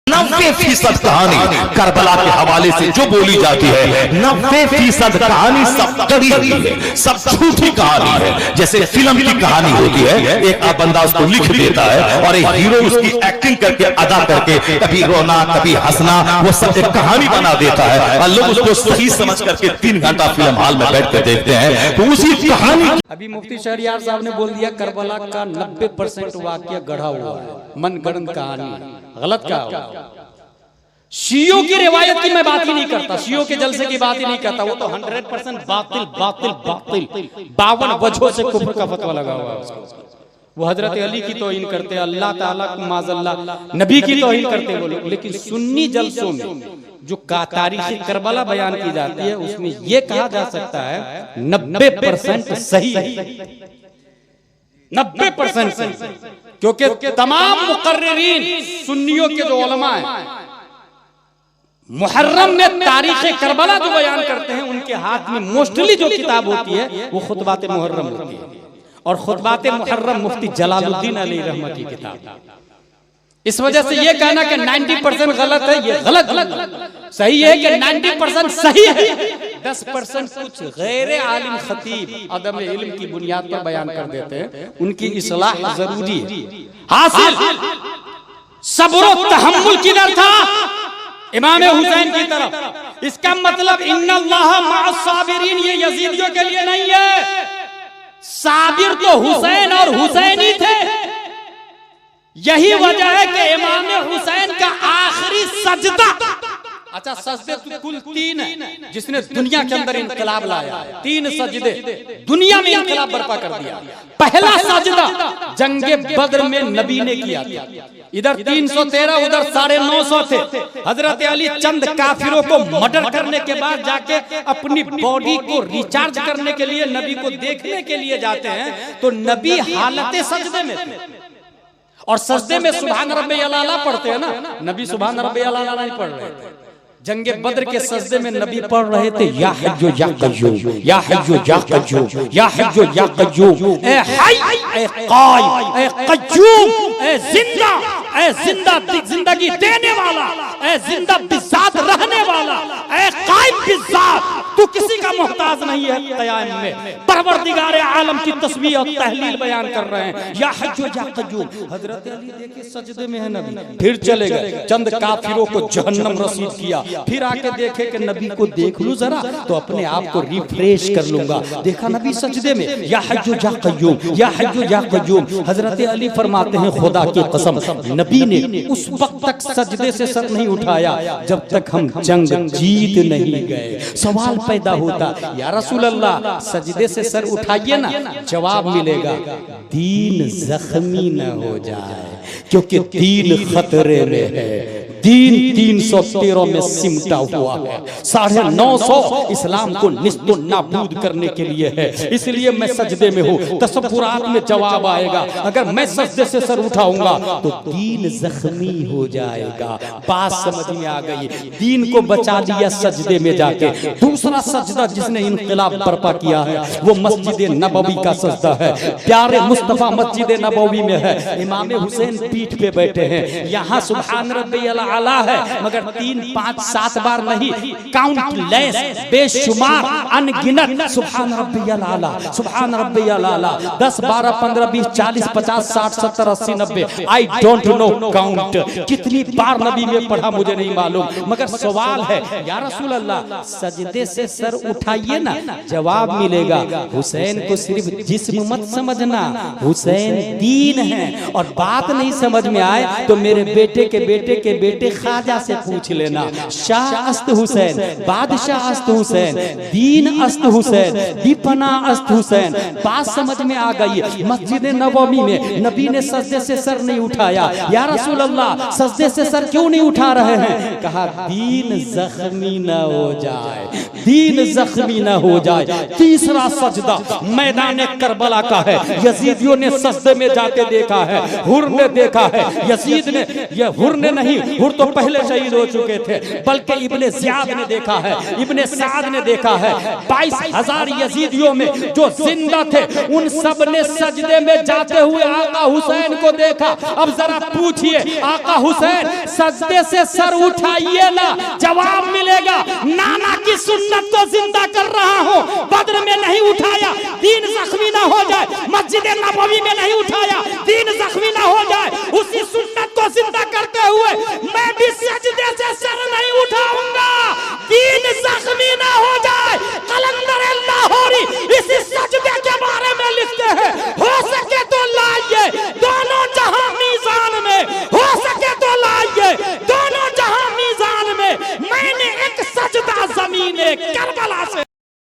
90% कहानी करबला के हवाले से जो बोली जाती है, 90% कहानी सब डरी हुई है, सब झूठी कहानी है। जैसे फिल्म की कहानी होती है, एक बंदा उसको लिख देता है और एक हीरो उसकी एक्टिंग करके अदा करके कभी रोना कभी हंसना वो सब एक कहानी बना देता है और लोग उसको सही समझ करके 3 घंटा फिल्म हॉल में बैठ कर देखते हैं। तो उसी कहानी अभी मुफ्ती शहरियार साहब ने बोल दिया करबला का 90% वाकया गढ़ा हुआ है, मनगढ़ंत कहानी, गलत कहा। शियों की रिवायत की मैं बात ही नहीं करता, शियों के जलसे की बात ही नहीं करता, वो तो 100% बातिल बातिल बातिल 52 वजहों से कुफ्र का फतवा लगा हुआ है उसको। वो हजरत अली की तौहीन करते, अल्लाह ताला माज़अल्लाह नबी की तौहीन करते वो लोग। लेकिन सुन्नी जलसों में जो तारीख़ करबला बयान की जाती है उसमें यह कहा जा सकता है 90% सही है, 90% सही, क्योंकि तमाम मुकर्रिरीन सुन्नियों के जो उलमा हैं मुहर्रम में तारीख़ करबला जो बयान करते हैं उनके हाथ में मोस्टली जो किताब होती है वो खुतबात मुहर्रम होती है, और खुतबात मुहर्रम मुफ्ती जलालुद्दीन अलैहि रहमत की किताब। इस वजह से ये कहना कि 90% गलत है, ये गलत। सही है कि 90% सही है, 10% कुछ गैर आलिम खतीब अदम इल्म की बुनियाद पर बयान कर देते हैं, उनकी इस्लाह जरूरी है। हासिल सब्र व तहम्मुल किधर था? इमाम हुसैन की तरफ। इसका मतलब इन्नल्लाह मअस साबिरीन ये यजीदियों के लिए नहीं है, साबिर तो हुसैन और हुसैनी थे। यही वजह है कि इमाम हुसैन का आखिरी सजदा, अच्छा सजदे तो कुल 3 है जिसने दुनिया के अंदर इनकलाब लाया, 3 सजदे दुनिया में इनकलाब बर्पा कर दिया। पहला सजदा जंगे बद्र में नबी ने किया था, इधर 313 उधर 950 थे। हजरत अली चंद काफिरों को मर्डर करने के बाद जाके अपनी बॉडी को रिचार्ज करने के लिए नबी को देखने के लिए जाते हैं, तो नबी हालत सजदे में थे, और सजदे में सुभान रब्बियल आला पढ़ते हैं ना, नबी सुभान रब्बियल आला नहीं पढ़ रहे थे। जंगे बद्र के सजदे में नबी पढ़ रहे थे या हय्यु या कय्यूम, या हय्यु या कय्यूम, या हय्यु या कय्यूम, ए हय ए कायम ए कय्यूम, ए जिंदा जिंदगी देने वाला, ए जिंदा बिज़ात रहने वाला, ए कायम बिज़ात, तू किसी का मोहताज नहीं है। क़याम में परवरदिगार आलम की तस्बीह और तहलील बयान कर रहे हैं, या हय्यु या कय्यूम। हजरत अली देखिए सजदे में है नबी, फिर चले गए, चंद काफिरों को जहन्नम रसीद किया, फिर आके देखे कि नबी को देख लूं जरा तो अपने आप को रिफ्रेश कर लूंगा। देखा नबी सजदे में या हय्यु या कय्यूम, या हय्यु या कय्यूम। हजरत अली फरमाते हैं खुदा की कसम नबी ने उस वक्त तक सजदे से सर नहीं उठाया जब तक हम जंग जीत नहीं गए। सवाल पैदा होता या रसूल अल्लाह सजदे से सर उठाइए ना, जवाब मिलेगा दीन जख्मी न हो जाए, क्योंकि दीन खतरे में है। दीन 313 में सिमटा हुआ है, 950 इस्लाम को निस्तो नाबूद करने के लिए है। इसलिए मैं सजदे में हूँ, तसव्वुरात में जवाब आएगा। अगर मैं सजदे से सर उठाऊंगा तो दीन जख्मी हो जाएगा। बात समझ में आ गई, दीन को बचा लिया सजदे में जाके। दूसरा सजदा जिसने इनकलाब बर्पा किया है वो मस्जिद नबवी का सजदा है। प्यारे मुस्तफा मस्जिद नबवी में है, इमाम हुसैन पीठ पे बैठे हैं, यहाँ सुभान रब्बियल आला है, मगर 3, 5, 7 बार नहीं, काउंटलेस बेशुमार अनगिनत सुभान रब्बियल आला, सुभान रब्बियल आला, 10, 12, 15, 20, 40, 50, 60, 70, 80, 90, आई डोंट नो काउंट कितनी बार नबी में पढ़ा मुझे नहीं मालूम। मगर सवाल है या रसूल अल्लाह सजदे से सर उठाइए ना, जवाब मिलेगा हुसैन को सिर्फ जिस्म मत समझना, हुसैन दीन है। और बात नहीं समझ में आए तो मेरे बेटे के बेटे के बेटे ख्वाजा से पूछ लेना, शाह अस्त हुसैन, बादशाह अस्त हुसैन, दीन अस्त हुसैन, दीपना अस्त हुसैन। बात समझ में आ गई। मस्जिद नबवी में नबी ने सजदे से सर नहीं उठाया, या रसूल अल्लाह सजदे से सर क्यों नहीं उठा रहे हैं? कहा दीन जख्मी न हो जाए, दीन जख्मी न हो जाए। तीसरा सजदा मैदान करबला का है, यजीदियों ने सजदे में जाके देखा है, हुर ने देखा है, यजीद ने, ये हुर ने नहीं, हुर हुर तो पहले शहीद हो चुके थे, बल्कि इब्ने ज़ियाद ने देखा है, इब्ने साद ने देखा है, 22,000 यजीदियों में जो जिंदा थे उन सब ने सजदे में जाते हुए आका हुसैन को देखा। अब जरा पूछिए आका हुसैन सजदे से सर उठाइए ना, जवाब मिलेगा नाना की सुन्नत को जिंदा कर रहा हूं, बद्र में नहीं उठाया दीन जख्मी ना हो जाए, मस्जिद नबवी में नहीं उठाया दीन जख्मी ना हो जाए, उसी सुन्नत को जिंदा करते हुए मैं भी सजदे से सर नहीं उठाऊंगा।